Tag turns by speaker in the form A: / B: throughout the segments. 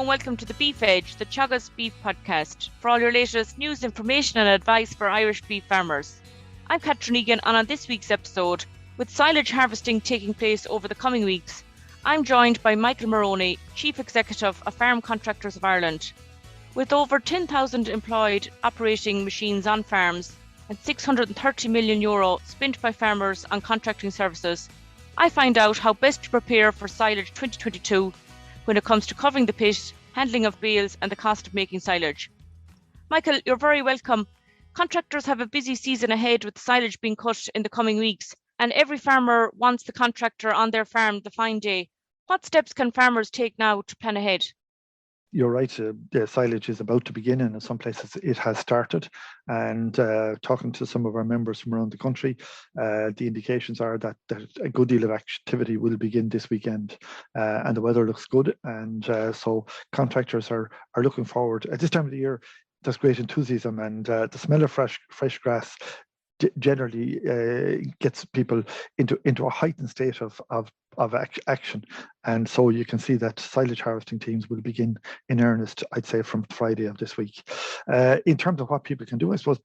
A: welcome to the Beef Edge, the Teagasc Beef Podcast, for all your latest news, information and advice for Irish beef farmers. I'm Catherine Egan, and on this week's episode, with silage harvesting taking place over the coming weeks, I'm joined by Michael Moroney, Chief Executive of Farm Contractors of Ireland. With over 10,000 employed operating machines on farms and €630 million spent by farmers on contracting services, I find out how best to prepare for silage 2022 when it comes to covering the pit, handling of bales and the cost of making silage. Michael, you're very welcome. Contractors have a busy season ahead with silage being cut in the coming weeks, and every farmer wants the contractor on their farm the fine day. What steps can farmers take now to plan ahead?
B: You're right, the silage is about to begin, and in some places it has started. And talking to some of our members from around the country, the indications are that a good deal of activity will begin this weekend, and the weather looks good. And so contractors are looking forward. At this time of the year, there's great enthusiasm, and the smell of fresh grass generally gets people into a heightened state of action. And so you can see that silage harvesting teams will begin in earnest, I'd say, from Friday of this week. In terms of what people can do, I suppose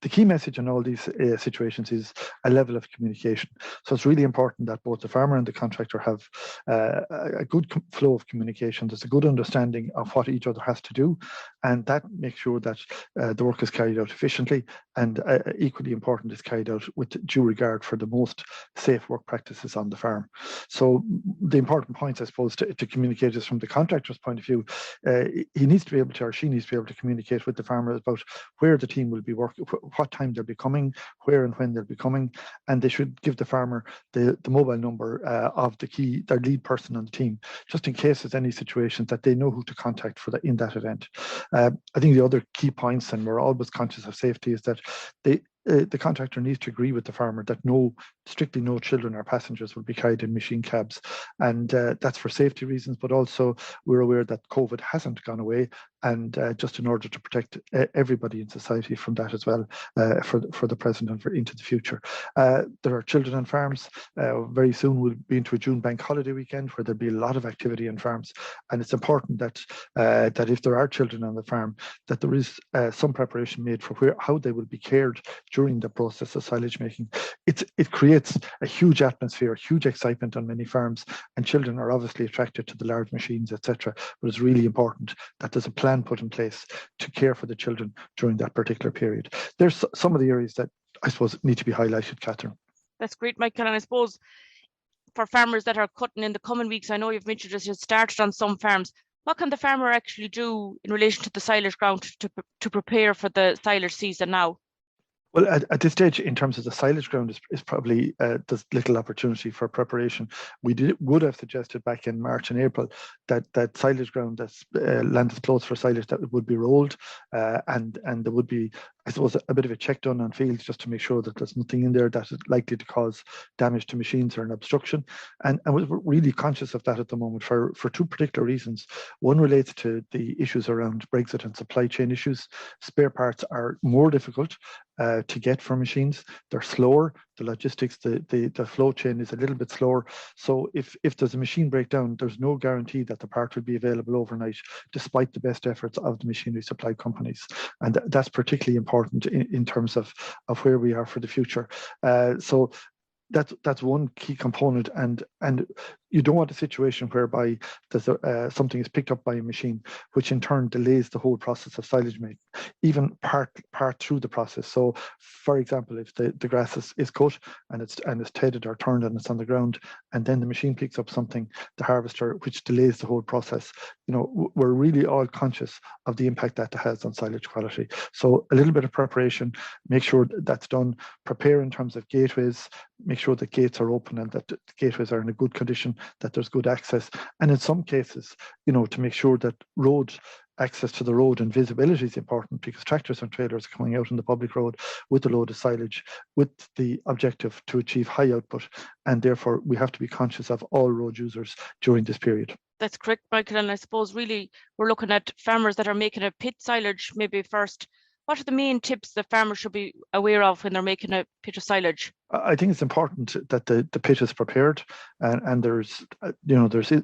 B: the key message in all these situations is a level of communication. So it's really important that both the farmer and the contractor have a good flow of communication. There's a good understanding of what each other has to do, and that makes sure that the work is carried out efficiently, and equally important, is carried out with due regard for the most safe work practices on the farm. So the important points, I suppose, to communicate is from the contractor's point of view. He needs to be able to, or she needs to be able to communicate with the farmer about where the team will be working, what time they'll be coming, where and when they'll be coming, and they should give the farmer the mobile number of their lead person on the team, just in case there's any situations that they know who to contact in that event. I think the other key points, and we're always conscious of safety, is that the contractor needs to agree with the farmer that strictly no children or passengers will be carried in machine cabs, and that's for safety reasons, but also we're aware that COVID hasn't gone away, and just in order to protect everybody in society from that as well, for the present and for into the future. There are children on farms. Very soon we'll be into a June bank holiday weekend where there'll be a lot of activity on farms, and it's important that if there are children on the farm, that there is some preparation made for how they will be cared during the process of silage making. It creates a huge atmosphere, huge excitement on many farms, and children are obviously attracted to the large machines, etc. But it's really important that there's a plan put in place to care for the children during that particular period. There's some of the areas that I suppose need to be highlighted, Catherine.
A: That's great, Michael. And I suppose for farmers that are cutting in the coming weeks, I know you've mentioned this, you started on some farms. What can the farmer actually do in relation to the silage ground to prepare for the silage season now?
B: Well, at this stage, in terms of the silage ground, is probably there's little opportunity for preparation. We would have suggested back in March and April that silage ground, that's land that's closed for silage, that it would be rolled, and there would be, I suppose, a bit of a check done on fields just to make sure that there's nothing in there that is likely to cause damage to machines or an obstruction. And we're really conscious of that at the moment for two particular reasons. One relates to the issues around Brexit and supply chain issues. Spare parts are more difficult to get for machines. They're slower. The logistics, the flow chain is a little bit slower. So if there's a machine breakdown, there's no guarantee that the part will be available overnight, despite the best efforts of the machinery supply companies. And that's particularly important in terms of where we are for the future. So that's one key component, and you don't want a situation whereby there's something is picked up by a machine, which in turn delays the whole process of silage making, even part through the process. So, for example, if the grass is cut and it's tedded or turned and it's on the ground, and then the machine picks up something, the harvester, which delays the whole process, we're really all conscious of the impact that has on silage quality. So a little bit of preparation, make sure that's done. Prepare in terms of gateways, make sure that gates are open and that the gateways are in a good condition, that there's good access, and in some cases, to make sure that access to the road and visibility is important, because tractors and trailers are coming out on the public road with a load of silage with the objective to achieve high output, and therefore we have to be conscious of all road users during this period.
A: That's correct, Michael, and I suppose really we're looking at farmers that are making a pit silage maybe first. What are the main tips that farmers should be aware of when they're making a pit of silage?
B: I think it's important that the pit is prepared, and there's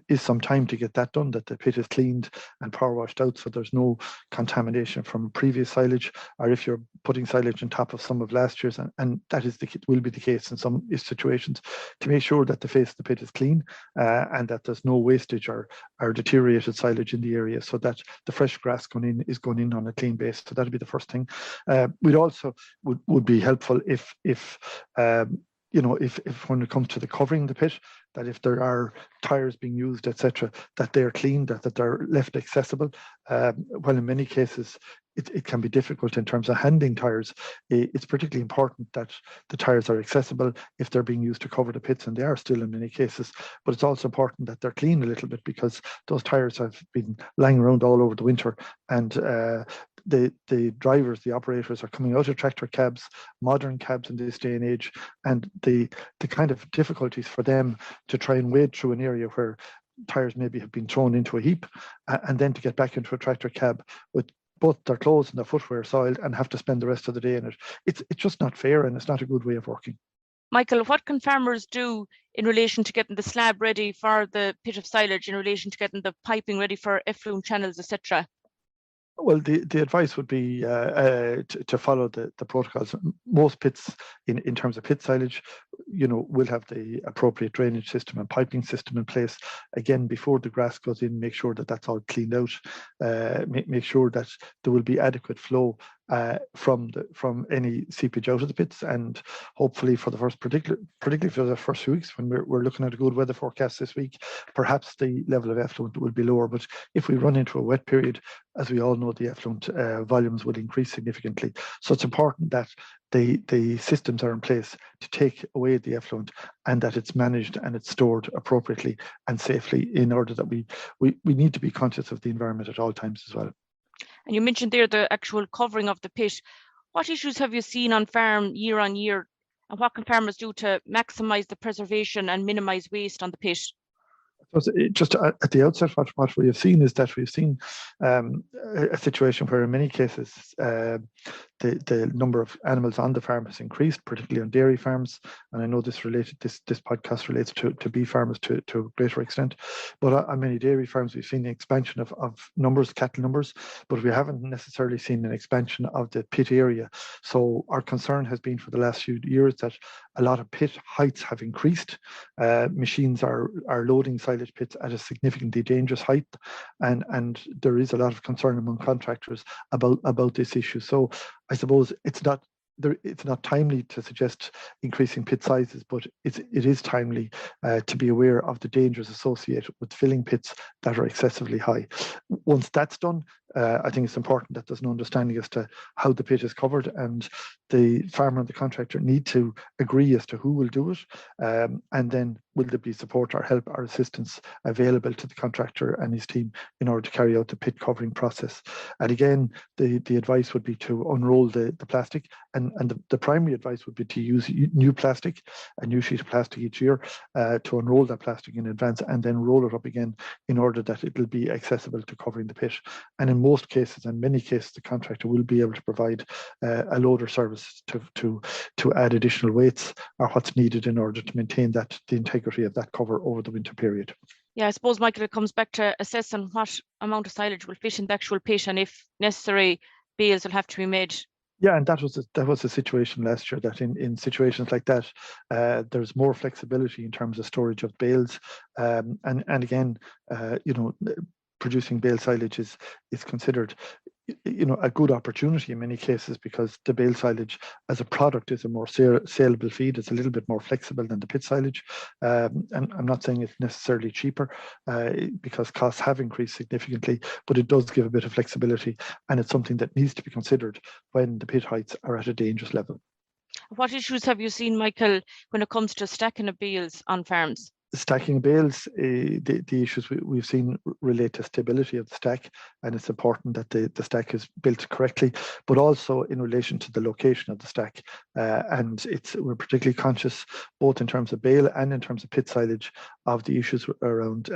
B: is some time to get that done, that the pit is cleaned and power washed out, so there's no contamination from previous silage, or if you're putting silage on top of some of last year's, and that will be the case in some situations, to make sure that the face of the pit is clean, and that there's no wastage or deteriorated silage in the area, so that the fresh grass is going in on a clean base. So that'd be the first thing. We'd also would be helpful if when it comes to the covering the pit, that if there are tires being used, etc., that they're cleaned, that they're left accessible. Well, in many cases, it can be difficult in terms of handling tires. It's particularly important that the tires are accessible if they're being used to cover the pits, and they are still in many cases. But it's also important that they're clean a little bit, because those tires have been lying around all over the winter, and the drivers, the operators, are coming out of tractor cabs, modern cabs in this day and age, and the kind of difficulties for them to try and wade through an area where tires maybe have been thrown into a heap, and then to get back into a tractor cab with both their clothes and their footwear soiled and have to spend the rest of the day in it. It's just not fair, and it's not a good way of working.
A: Michael, what can farmers do in relation to getting the slab ready for the pit of silage, in relation to getting the piping ready for effluent channels, etc.?
B: Well, the advice would be to follow the protocols. Most pits, in terms of pit silage, will have the appropriate drainage system and piping system in place. Again, before the grass goes in, make sure that that's all cleaned out. Make sure that there will be adequate flow from any seepage out of the pits, and hopefully for the particularly for the first few weeks, when we're looking at a good weather forecast this week, perhaps the level of effluent will be lower. But if we run into a wet period, as we all know, the effluent volumes will increase significantly. So it's important that the systems are in place to take away the effluent, and that it's managed and it's stored appropriately and safely, in order that we need to be conscious of the environment at all times as well.
A: And you mentioned there the actual covering of the pit. What issues have you seen on farm year on year, and what can farmers do to maximise the preservation and minimise waste on the pit?
B: Just at the outset, what we have seen is that we've seen a situation where in many cases the number of animals on the farm has increased, particularly on dairy farms. And I know this podcast relates to beef farmers to a greater extent. But on many dairy farms, we've seen the expansion of cattle numbers, but we haven't necessarily seen an expansion of the pit area. So our concern has been for the last few years that a lot of pit heights have increased. Machines are loading silage pits at a significantly dangerous height, and there is a lot of concern among contractors about this issue. So I suppose it's not timely to suggest increasing pit sizes, but it is timely to be aware of the dangers associated with filling pits that are excessively high. Once that's done, I think it's important that there's an understanding as to how the pit is covered, and the farmer and the contractor need to agree as to who will do it, and then will there be support or help or assistance available to the contractor and his team in order to carry out the pit covering process. And again, the advice would be to unroll the plastic, and the primary advice would be to use new plastic, a new sheet of plastic each year, to unroll that plastic in advance and then roll it up again, in order that it will be accessible to covering the pit. And in most cases, and many cases, the contractor will be able to provide a loader service to add additional weights or what's needed in order to maintain the integrity of that cover over the winter period.
A: Yeah, I suppose, Michael, it comes back to assessing what amount of silage will fit in the actual pit, and if necessary, bales will have to be made.
B: Yeah, and that was the situation last year, that in situations like that, there's more flexibility in terms of storage of bales, and again, producing bale silage is considered a good opportunity in many cases, because the bale silage as a product is a more saleable feed. It's a little bit more flexible than the pit silage, and I'm not saying it's necessarily cheaper, because costs have increased significantly, but it does give a bit of flexibility, and it's something that needs to be considered when the pit heights are at a dangerous level.
A: What issues have you seen, Michael, when it comes to stacking of bales on farms?
B: Stacking bales, the issues we've seen relate to stability of the stack, and it's important that the stack is built correctly, but also in relation to the location of the stack. And we're particularly conscious, both in terms of bale and in terms of pit silage, of the issues around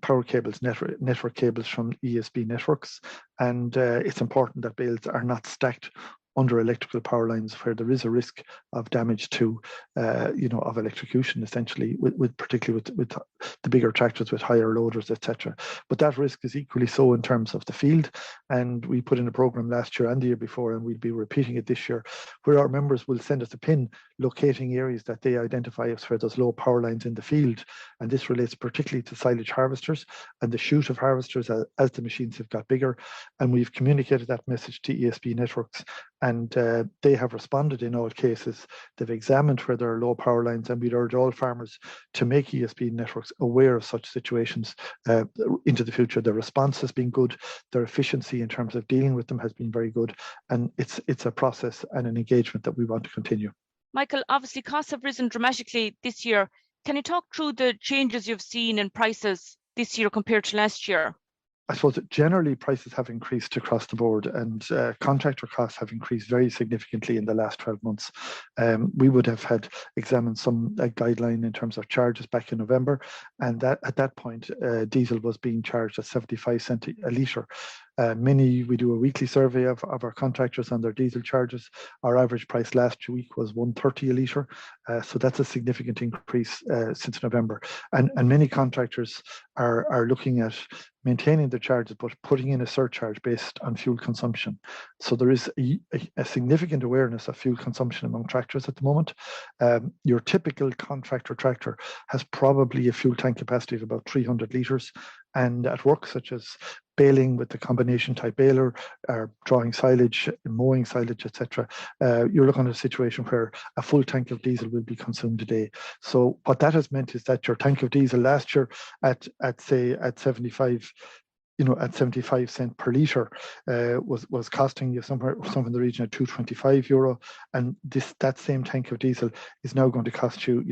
B: power cables, network cables from ESB networks, and it's important that bales are not stacked under electrical power lines where there is a risk of damage to, of electrocution, essentially, particularly with the bigger tractors with higher loaders, etc. But that risk is equally so in terms of the field. And we put in a program last year and the year before, and we'll be repeating it this year, where our members will send us a pin locating areas that they identify as where there's low power lines in the field. And this relates particularly to silage harvesters and the chute of harvesters as the machines have got bigger. And we've communicated that message to ESB networks, and they have responded in all cases. They've examined where there are low power lines, and we'd urge all farmers to make ESB networks aware of such situations into the future. Their response has been good. Their efficiency in terms of dealing with them has been very good. And it's a process and an engagement that we want to continue.
A: Michael, obviously costs have risen dramatically this year. Can you talk through the changes you've seen in prices this year compared to last year?
B: I suppose that generally prices have increased across the board, and contractor costs have increased very significantly in the last 12 months. We would have had examined some guideline in terms of charges back in November, and that at that point, diesel was being charged at 75 cents a litre. We do a weekly survey of our contractors on their diesel charges. Our average price last week was 130 a litre. So that's a significant increase since November. And many contractors are looking at maintaining their charges, but putting in a surcharge based on fuel consumption. So there is a significant awareness of fuel consumption among tractors at the moment. Your typical contractor tractor has probably a fuel tank capacity of about 300 litres. And at work such as baling with the combination type baler, drawing silage, mowing silage, etc., you're looking at a situation where a full tank of diesel will be consumed a day. So what that has meant is that your tank of diesel last year at 75 cents per litre was costing you somewhere in the region of €225, and that same tank of diesel is now going to cost you,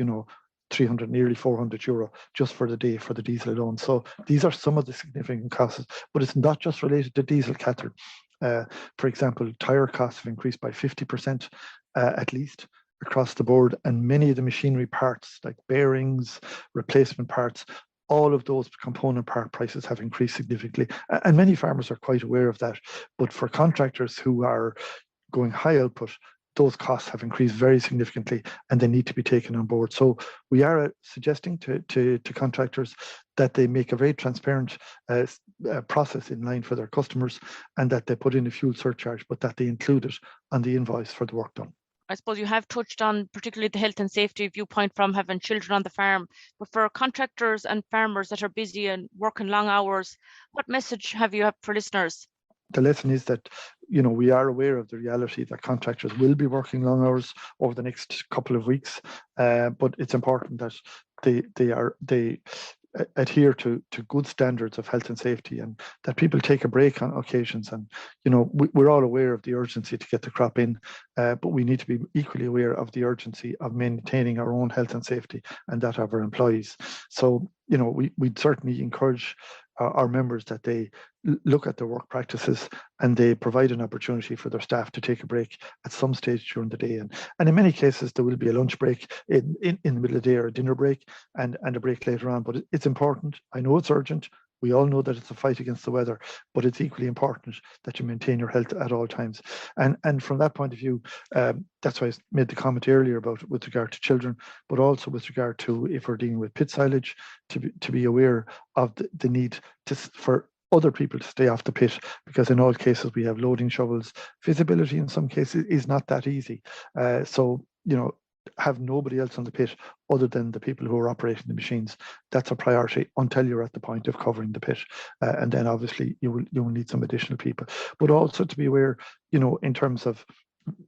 B: 300, nearly €400 just for the day for the diesel alone. So these are some of the significant costs, but it's not just related to diesel, Catherine. For example, tyre costs have increased by 50% at least across the board, and many of the machinery parts like bearings, replacement parts, all of those component part prices have increased significantly, and many farmers are quite aware of that. But for contractors who are going high output, those costs have increased very significantly, and they need to be taken on board. So we are suggesting to contractors that they make a very transparent process in line for their customers, and that they put in a fuel surcharge, but that they include it on the invoice for the work done.
A: I suppose you have touched on particularly the health and safety viewpoint from having children on the farm, but for contractors and farmers that are busy and working long hours, what message have you for listeners?
B: The lesson is that, we are aware of the reality that contractors will be working long hours over the next couple of weeks, but it's important that they adhere to good standards of health and safety, and that people take a break on occasions. And we're all aware of the urgency to get the crop in, but we need to be equally aware of the urgency of maintaining our own health and safety and that of our employees. So we'd certainly encourage our members that they look at their work practices, and they provide an opportunity for their staff to take a break at some stage during the day. And in many cases, there will be a lunch break in the middle of the day, or a dinner break, and a break later on. But it's important. I know it's urgent. We all know that it's a fight against the weather, but it's equally important that you maintain your health at all times. And from that point of view, that's why I made the comment earlier about with regard to children, but also with regard to, if we're dealing with pit silage, to be aware of the need for other people to stay off the pit, because in all cases we have loading shovels. Visibility in some cases is not that easy. So have nobody else on the pit other than the people who are operating the machines. That's a priority until you're at the point of covering the pit, and then obviously you will need some additional people. But also to be aware, in terms of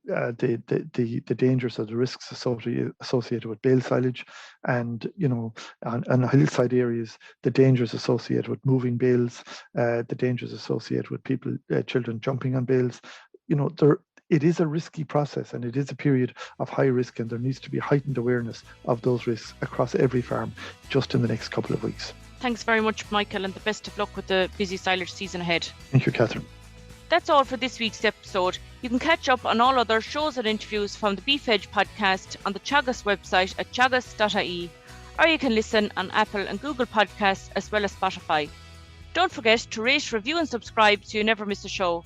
B: the dangers or the risks associated with bale silage, and on hillside areas, the dangers associated with moving bales, the dangers associated with children jumping on bales. It is a risky process, and it is a period of high risk, and there needs to be heightened awareness of those risks across every farm just in the next couple of weeks.
A: Thanks very much, Michael, and the best of luck with the busy silage season ahead.
B: Thank you, Catherine.
A: That's all for this week's episode. You can catch up on all other shows and interviews from the Beef Edge podcast on the Teagasc website at teagasc.ie, or you can listen on Apple and Google Podcasts as well as Spotify. Don't forget to rate, review and subscribe so you never miss a show.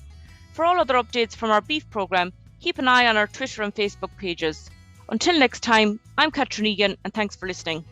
A: For all other updates from our beef programme, keep an eye on our Twitter and Facebook pages. Until next time, I'm Catherine Egan, and thanks for listening.